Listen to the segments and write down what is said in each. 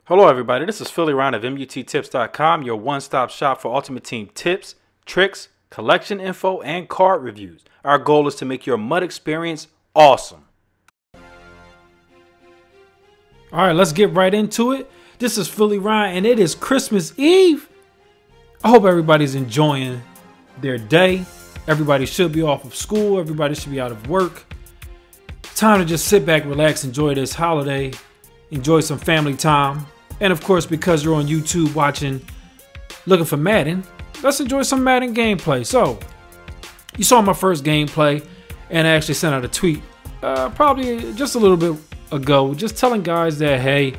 Hello everybody, this is PhillyRon of MUTtips.com, your one-stop shop for Ultimate Team tips, tricks, collection info, and card reviews. Our goal is to make your MUT experience awesome. Alright, let's get right into it. This is PhillyRon and it is Christmas Eve. I hope everybody's enjoying their day. Everybody should be off of school, everybody should be out of work. Time to just sit back, relax, enjoy this holiday. Enjoy some family time. And of course, because you're on YouTube watching, looking for Madden, let's enjoy some Madden gameplay. So, you saw my first gameplay, and I actually sent out a tweet probably just a little bit ago, just telling guys that, hey,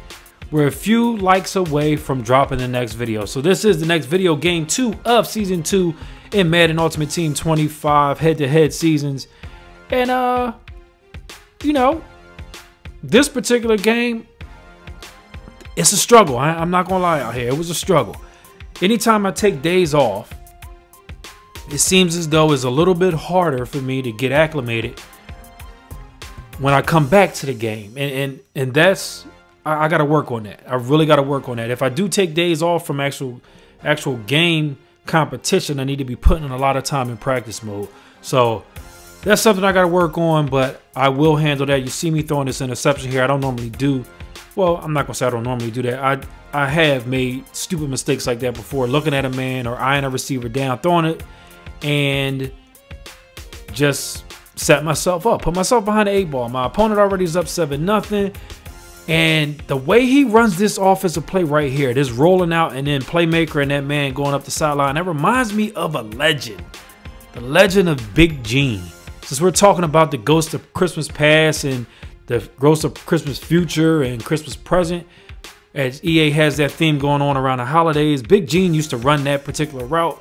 we're a few likes away from dropping the next video. So this is the next video, game 2 of season 2 in Madden Ultimate Team 25 head-to-head seasons. And you know, this particular game, it's a struggle. I'm not gonna lie out here. It was a struggle. Anytime I take days off, it seems as though it's a little bit harder for me to get acclimated when I come back to the game. And that's, I gotta work on that. I really gotta work on that. If I do take days off from actual game competition, I need to be putting in a lot of time in practice mode. So that's something I gotta work on, but I will handle that. You see me throwing this interception here. I don't normally do. Well, I'm not gonna say I don't normally do that. I have made stupid mistakes like that before, looking at a man or eyeing a receiver down, throwing it, and just set myself up, put myself behind the 8 ball. My opponent already is up 7-0, and the way he runs this offensive play right here, this rolling out and then playmaker and that man going up the sideline, that reminds me of a legend, the legend of Big Gene. Since we're talking about the Ghost of Christmas Past and the Ghost of Christmas Future and Christmas Present, as EA has that theme going on around the holidays, Big Gene used to run that particular route.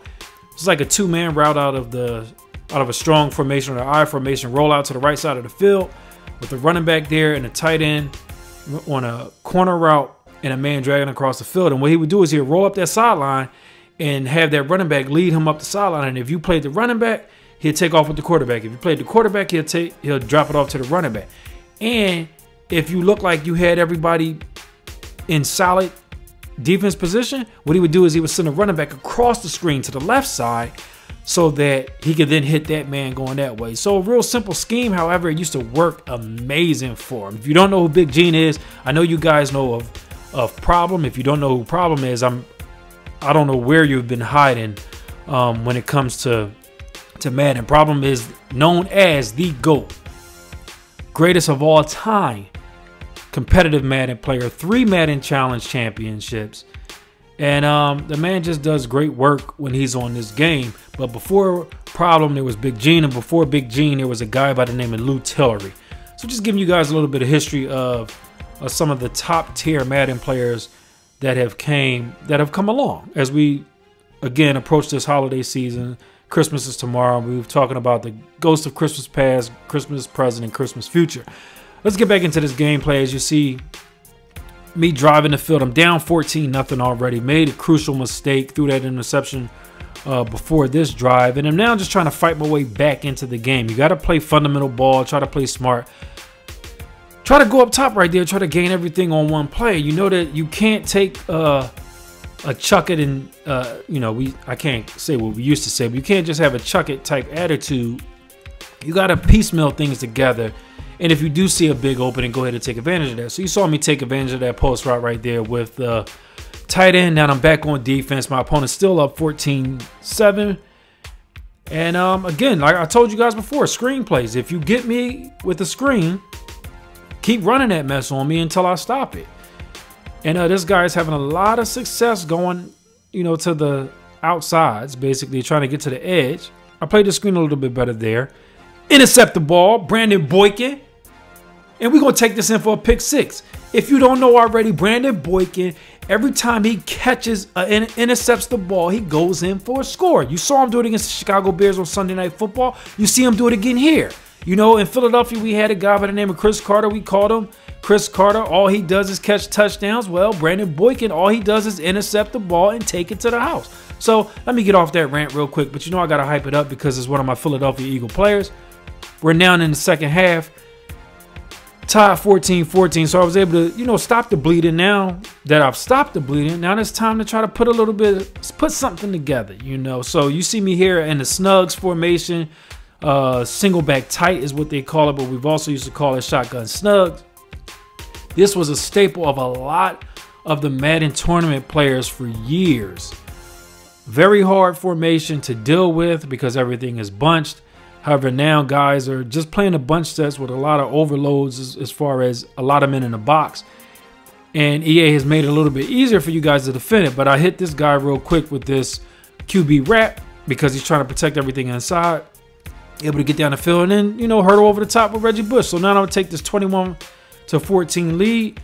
It's like a two-man route out of a strong formation or an I formation, roll out to the right side of the field with the running back there and a tight end on a corner route and a man dragging across the field. And what he would do is he'd roll up that sideline and have that running back lead him up the sideline. And if you played the running back, he'll take off with the quarterback. If you played the quarterback, he'll drop it off to the running back. And if you look like you had everybody in solid defense position, what he would do is he would send a running back across the screen to the left side so that he could then hit that man going that way. So a real simple scheme, however, it used to work amazing for him. If you don't know who Big Gene is, I know you guys know of Problem. If you don't know who Problem is, I don't know where you've been hiding when it comes to Madden. Problem is known as the GOAT, greatest of all time competitive Madden player, 3 Madden Challenge championships, and the man just does great work when he's on this game. But before Problem, there was Big Gene, and before Big Gene, there was a guy by the name of MUTtips. So just giving you guys a little bit of history of some of the top tier Madden players that have come along as we again approach this holiday season. Christmas is tomorrow. We were talking about the Ghost of Christmas Past, Christmas Present, and Christmas Future. Let's get back into this gameplay. As you see me driving the field, I'm down 14-0 already. Made a crucial mistake, threw that interception before this drive, and I'm now just trying to fight my way back into the game. You got to play fundamental ball, try to play smart. Try to go up top right there, try to gain everything on one play. You know that you can't take a chuck it and you know, I can't say what we used to say, but you can't just have a chuck it type attitude. You got to piecemeal things together, and if you do see a big opening, go ahead and take advantage of that. So you saw me take advantage of that post route right there with tight end. Now I'm back on defense. My opponent's still up 14-7, and again, like I told you guys before, screen plays. If you get me with a screen, keep running that mess on me until I stop it. And this guy is having a lot of success going, you know, to the outsides, basically trying to get to the edge. I played the screen a little bit better there. Intercept the ball, Brandon Boykin. And we're going to take this in for a pick 6. If you don't know already, Brandon Boykin, every time he catches and intercepts the ball, he goes in for a score. You saw him do it against the Chicago Bears on Sunday Night Football. You see him do it again here. You know, in Philadelphia, we had a guy by the name of Chris Carter. We called him Chris Carter. All he does is catch touchdowns. Well, Brandon Boykin, all he does is intercept the ball and take it to the house. So let me get off that rant real quick. But you know I got to hype it up because it's one of my Philadelphia Eagle players. We're now in the second half. tied 14-14. So I was able to, you know, stop the bleeding. Now that I've stopped the bleeding, now it's time to try to put something together, you know. So you see me here in the snugs formation. Single back tight is what they call it, but we've also used to call it shotgun snugs. This was a staple of a lot of the Madden tournament players for years. Very hard formation to deal with because everything is bunched. However, now guys are just playing a bunch sets with a lot of overloads as far as a lot of men in the box. And EA has made it a little bit easier for you guys to defend it. But I hit this guy real quick with this QB wrap because he's trying to protect everything inside. Able to get down the field and then, you know, hurdle over the top with Reggie Bush. So now I'm going to take this 21-14 lead.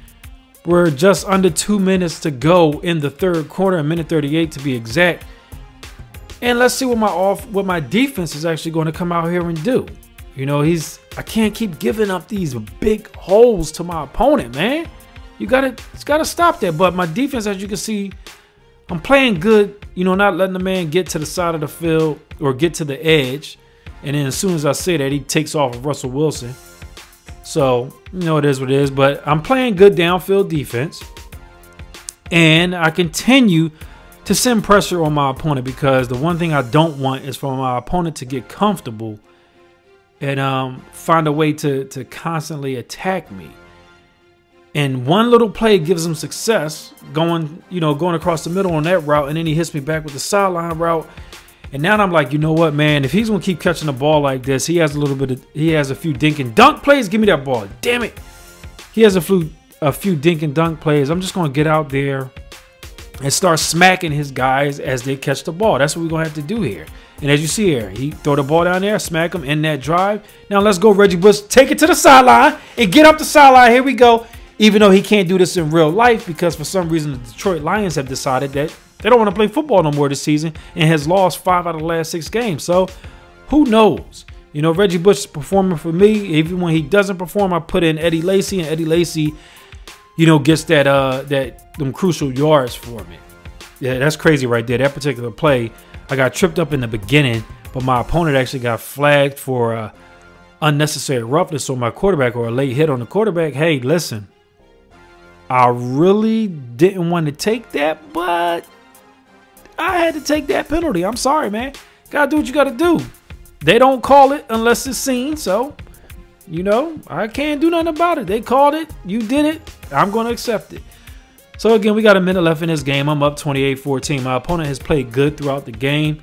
We're just under 2 minutes to go in the third quarter, a minute 38 to be exact. And let's see what my defense is actually going to come out here and do. You know, I can't keep giving up these big holes to my opponent, man. It's gotta stop that. But my defense, as you can see, I'm playing good, you know, not letting the man get to the side of the field or get to the edge. And then as soon as I say that, he takes off of Russell Wilson. So, you know, it is what it is. But I'm playing good downfield defense. And I continue to send pressure on my opponent because the one thing I don't want is for my opponent to get comfortable and find a way to constantly attack me. And one little play gives him success going across the middle on that route, and then he hits me back with the sideline route. And now I'm like, you know what, man? If he's gonna keep catching the ball like this, he has a few dink and dunk plays. Give me that ball, damn it! He has a few dink and dunk plays. I'm just gonna get out there and start smacking his guys as they catch the ball. That's what we're gonna have to do here. And as you see here, he throw the ball down there, smack him in that drive. Now let's go, Reggie Bush. Take it to the sideline and get up the sideline. Here we go. Even though he can't do this in real life because for some reason the Detroit Lions have decided that they don't want to play football no more this season and has lost 5 out of the last 6 games. So who knows? You know, Reggie Bush is performing for me. Even when he doesn't perform, I put in Eddie Lacy, and Eddie Lacy, you know, gets them crucial yards for me. Yeah, that's crazy right there. That particular play, I got tripped up in the beginning, but my opponent actually got flagged for unnecessary roughness. So my quarterback, or a late hit on the quarterback. Hey, listen, I really didn't want to take that, but I had to take that penalty. I'm sorry, man. Gotta do what you gotta do. They don't call it unless it's seen. So, you know, I can't do nothing about it. They called it. You did it. I'm going to accept it. So, again, we got a minute left in this game. I'm up 28-14. My opponent has played good throughout the game.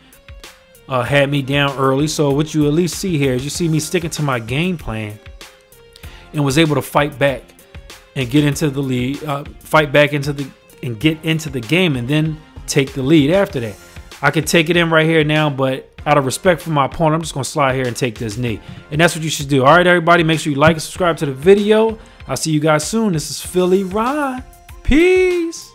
Had me down early. So, what you at least see here is you see me sticking to my game plan and was able to fight back and get into the lead. Get into the game and then take the lead after that. I could take it in right here now, but out of respect for my opponent, I'm just going to slide here and take this knee. And that's what you should do. All right, everybody, make sure you like and subscribe to the video. I'll see you guys soon. This is PhillyRon. Peace.